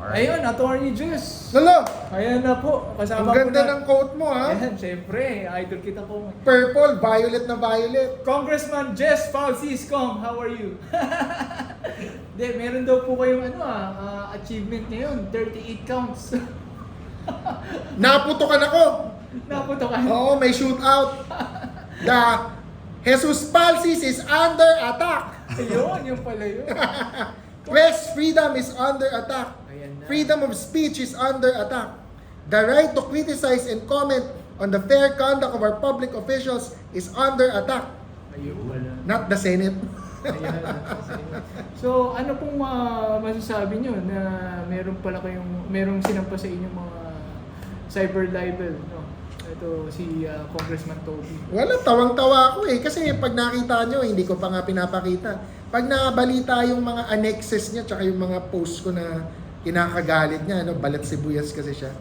Ayun, Attorney Juice. Lalo, Ayan na po. Kasama ang ganda ko na. ng quote mo ha. Ayan, syempre. Idol kita po. Purple, violet na violet. Congressman Jess Falciscom, how are you? Hindi, meron daw po kayong achievement ngayon. 38 counts. Naputokan ako. Napunta ka. Oo, may shootout. The Jesus Palsis is under attack. Ayun, yung pala yun. Press freedom is under attack. Ayan na. Freedom of speech is under attack. The right to criticize and comment on the fair conduct of our public officials is under attack. Ayun. Not the Senate. Ayan. So, ano pong masasabi nyo na merong sinampa sa inyong mga cyber libel, no? Ito si Congressman Toby. Wala, tawang-tawa ako eh. Kasi pag nakita nyo, hindi ko pa nga pinapakita. Pag nabalita yung mga annexes niya, tsaka yung mga post ko na kinakagalit niya, balat sibuyas kasi siya.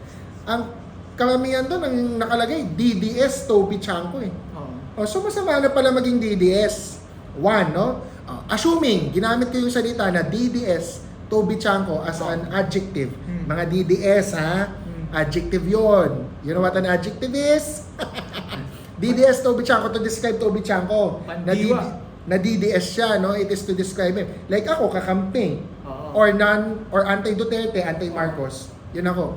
Ang karamihan doon, ang nakalagay, DDS Toby Chanko eh. Oo. So masama na pala maging DDS. One, no? Assuming, ginamit ko yung salita na DDS Toby Chanko as an adjective. Mga DDS, ha? Adjective yon. You know what an adjective is? DDS Toby Chanko to describe Toby Chanko. Pandiwa. Na DDS siya, no? It is to describe him. Like ako, kakamping. Oo. Or anti-Duterte, anti-Marcos. Yun ako.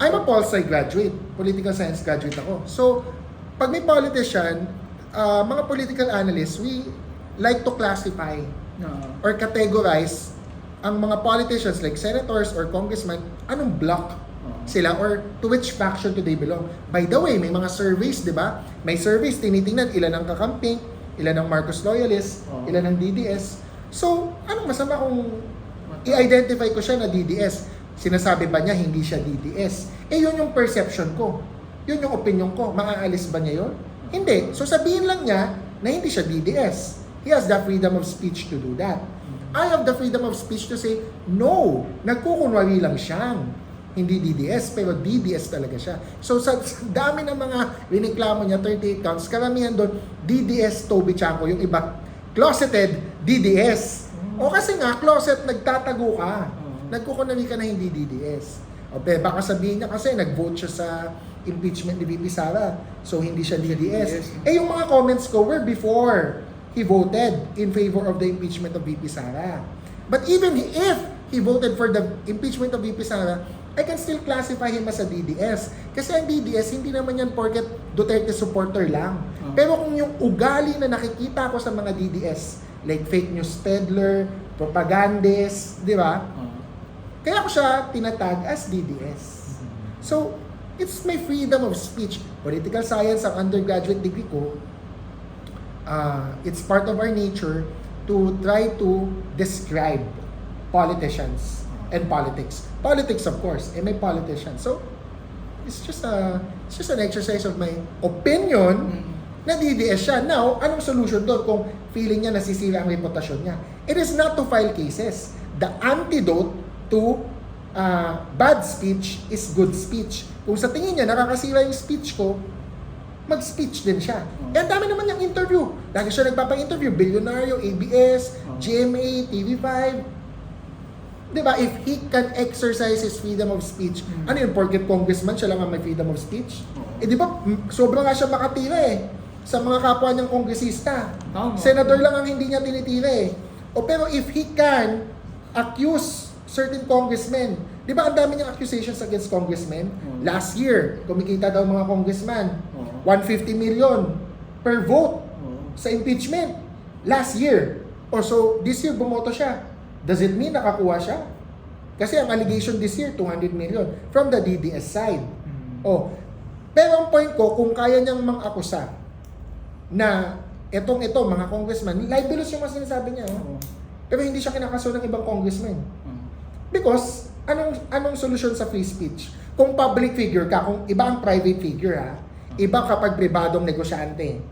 I'm a pol sci graduate. Political science graduate ako. So, pag may politician, mga political analysts, we like to classify Oo. or categorize ang mga politicians like senators or congressmen, anong block sila or to which faction do they belong. By the way, may mga surveys, di ba? May surveys, tinitingnan ilan ang kakamping, ilan ang Marcos loyalist, ilan ang DDS. So, anong masama kung i-identify ko siya na DDS? Sinasabi ba niya hindi siya DDS? Yun yung perception ko. Yun yung opinion ko. Maaalis ba niya yun? Hindi. So, sabihin lang niya na hindi siya DDS. He has the freedom of speech to do that. I have the freedom of speech to say, no, nagkukunwari lang siyang hindi DDS, pero DDS talaga siya. So sa dami ng mga riniklamo niya, 38 counts, karamihan doon, DDS Toby Chanko, yung iba, closeted DDS. O kasi nga, closet, nagtatago ka. Nagkukunwari ka na hindi DDS. O baka sabihin niya kasi, nag-vote siya sa impeachment ni VP Sara. So hindi siya DDS. Yung mga comments ko were before he voted in favor of the impeachment of VP Sara. But even if he voted for the impeachment of VP Sara, I can still classify him as a DDS. Kasi ang DDS, hindi naman yan porket Duterte supporter lang. Pero kung yung ugali na nakikita ko sa mga DDS, like fake news peddler, propagandist, di ba? Kaya ko siya tinatag as DDS. So, it's my freedom of speech. Political science, ang undergraduate degree ko, it's part of our nature to try to describe politicians and politics. Politics, of course, may politicians. So, it's just an exercise of my opinion na DDS siya. Now, anong solution doon kung feeling niya nasisira ang reputasyon niya? It is not to file cases. The antidote to bad speech is good speech. Kung sa tingin niya nakakasira yung speech ko, mag-speech din siya. Ang dami naman niyang interview. Lagi siya nagpapa-interview. Bilyonaryo, ABS, GMA, TV5. Diba? If he can exercise his freedom of speech, ano yun, porket congressman, siya lang ang may freedom of speech? Di ba, sobrang nga siya makatira sa mga kapwa niyang kongresista. Senador lang ang hindi niya tinitira pero if he can accuse certain congressmen, di ba ang dami niyang accusations against congressmen? Last year, kumikita daw mga congressman, 150 million per vote sa impeachment. Last year. So, this year bumoto siya. Does it mean nakakuha siya? Kasi ang allegation this year, 200 million from the DDS side. Pero ang point ko, kung kaya niyang mang-akusa na ito, mga congressman, libelous yung mga sinasabi niya. Pero hindi siya kinakaso ng ibang congressman. Because, anong solusyon sa free speech? Kung public figure ka, kung iba ang private figure iba kapag pribadong negosyante.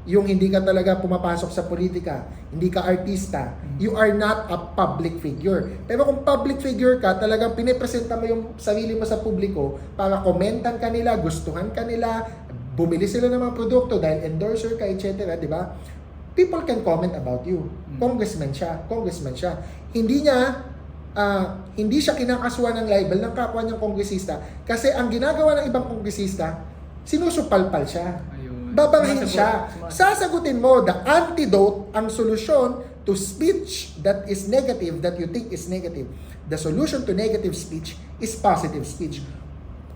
Yung hindi ka talaga pumapasok sa politika, hindi ka artista, you are not a public figure. Pero kung public figure ka, talagang pinipresenta mo yung sarili mo sa publiko para komentan ka nila, gustuhan ka nila, bumili sila ng mga produkto dahil endorser ka, etc. Di ba? People can comment about you. Congressman siya. Hindi niya hindi siya kinakasuhan ng libel ng kapwa niyang kongresista kasi ang ginagawa ng ibang kongresista, sinusupalpal siya. Ayun. Babanghin Sumasagot. siya. Sumasagot. Sasagutin mo, the antidote, ang solusyon to speech that is negative, that you think is negative. The solution to negative speech is positive speech.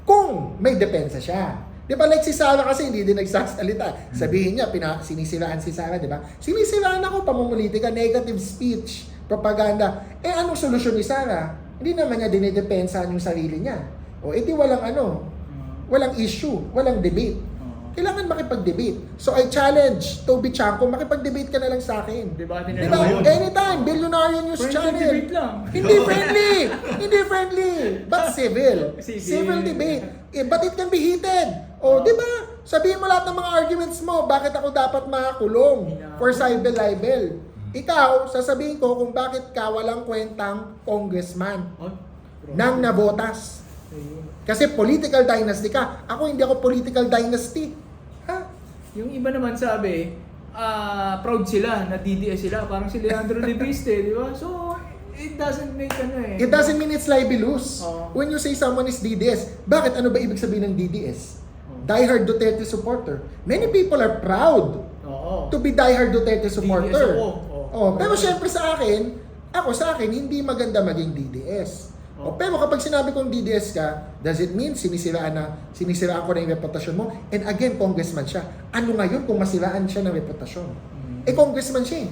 Kung may depensa siya. Di ba, like si Sarah kasi hindi din nagsasalita. Sabihin niya, sinisiraan si Sarah, di ba? Sinisiraan ako, pamumulitika, negative speech, propaganda. Anong solusyon ni Sarah? Hindi naman niya dinidepensahan yung sarili niya. O, edi walang issue, walang debate. Kailangan makipag-debate. So I challenge Toby Chanko, makipag-debate ka na lang sa akin. Debate Di na ba? lang yun. Anytime, Billionaire News Friendly Channel. debate lang. Hindi friendly! Hindi friendly! But civil. Civil. Civil debate. But it can be heated. Di ba? Sabihin mo lahat ng mga arguments mo, bakit ako dapat makakulong for cyber libel. Ikaw, sasabihin ko kung bakit ka walang kwentang congressman nang nabotas. Ayun. Kasi political dynasty ka. Ako hindi ako political dynasty. Ha? Yung iba naman sabi, proud sila na DDS sila. Parang si Leandro Libiste, di ba? So, it doesn't make It doesn't mean it's libelous. Oo. When you say someone is DDS, bakit? Ano ba ibig sabihin ng DDS? Oo. Diehard Duterte supporter. Many people are proud Oo. to be diehard Duterte supporter. DDS ako. Oo. Pero syempre sa akin, hindi maganda maging DDS. Pero kapag sinabi kong DDS ka, does it mean sinisiraan ko na yung reputasyon mo? And again, congressman siya. Ano ngayon kung masiraan siya ng reputasyon? Congressman siya eh.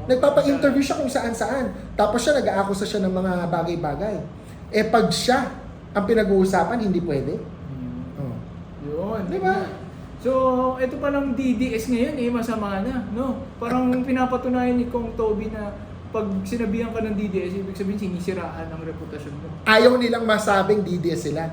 Nagpapa-interview siya kung saan-saan. Tapos siya nag-aakusa siya ng mga bagay-bagay. Pag siya ang pinag-uusapan, hindi pwede. Yun. Diba? So, ito palang DDS ngayon masama na, no? Parang pinapatunayan ni Kong Toby na pag sinabihan ka ng DDS, ibig sabihin sinisiraan ang reputasyon mo. Ayaw nilang masabing DDS sila.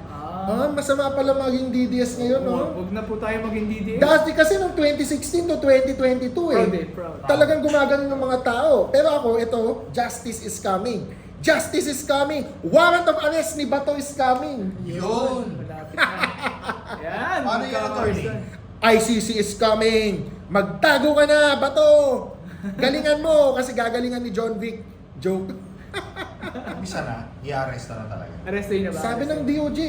Masama pala maging DDS ngayon, no? Huwag na po tayo maging DDS. Dati kasi noong 2016 to 2022 Proud. talagang gumagano ng mga tao. Pero ako, ito, justice is coming. Justice is coming. Warrant of arrest ni Bato is coming. Yun. Malapit na. Yan. Paano yung attorney? ICC is coming. Magtago ka na, Bato. Galingan mo kasi gagalingan ni John Vic. Joke. Bisa na, i-arrest na talaga. Arrestin na ba? Sabi ng DOJ,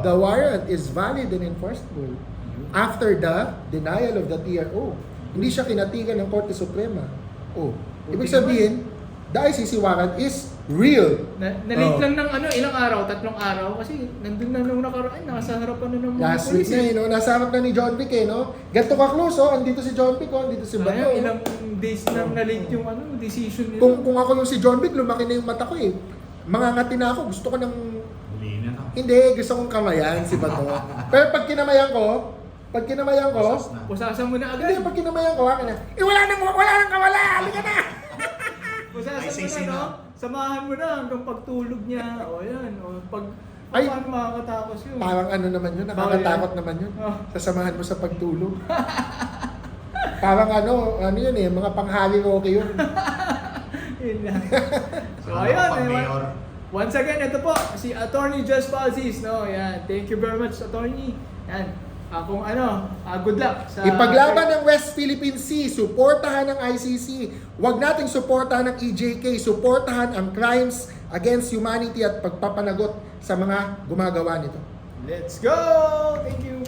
the warrant is valid and enforceable after the denial of the TRO. Hindi siya kinatigan ng Korte Suprema. Ibig sabihin, the ICC warrant is real. Na-late lang ng ilang araw, 3 araw kasi nandun na nung nakaraan, nasa harapan na ng mga Last week na no? Nasa harap na ni John Vic no? Ganito ka close andito si John Vic andito si Bato. Sayang, ilang days nang na-late yung decision nila. Kung ako yung si John Vic, lumaki na yung mata ko eh. Mangangati na ako, gusto ko ng... Huli na no? Hindi, gusto kong kamayan si Bato. Pero pag kinamayan ko, Usas na. Pusasan mo na hindi, agad. pag kinamayan ko, akin na, wala nang kawala, halika na! Pusasan mo ICC na, no? na. Samahan mo na hanggang pagtulog niya. O yan. O pag... Ay. Paano makakatapos yun? Parang ano naman yun, nakakatakot naman yun. Sasamahan mo sa pagtulog. Parang ano yun mga panghali Roque yun. Yun lang. So Ano, ayun. pag-mayor? Once again, ito po, si Attorney Just Falsis, no? Yan. Thank you very much, Attorney. Yan. Good luck sa... Ipaglaban ng West Philippine Sea, suportahan ng ICC. Huwag nating suportahan ng EJK, suportahan ang crimes against humanity at pagpapanagot sa mga gumagawa nito. Let's go! Thank you!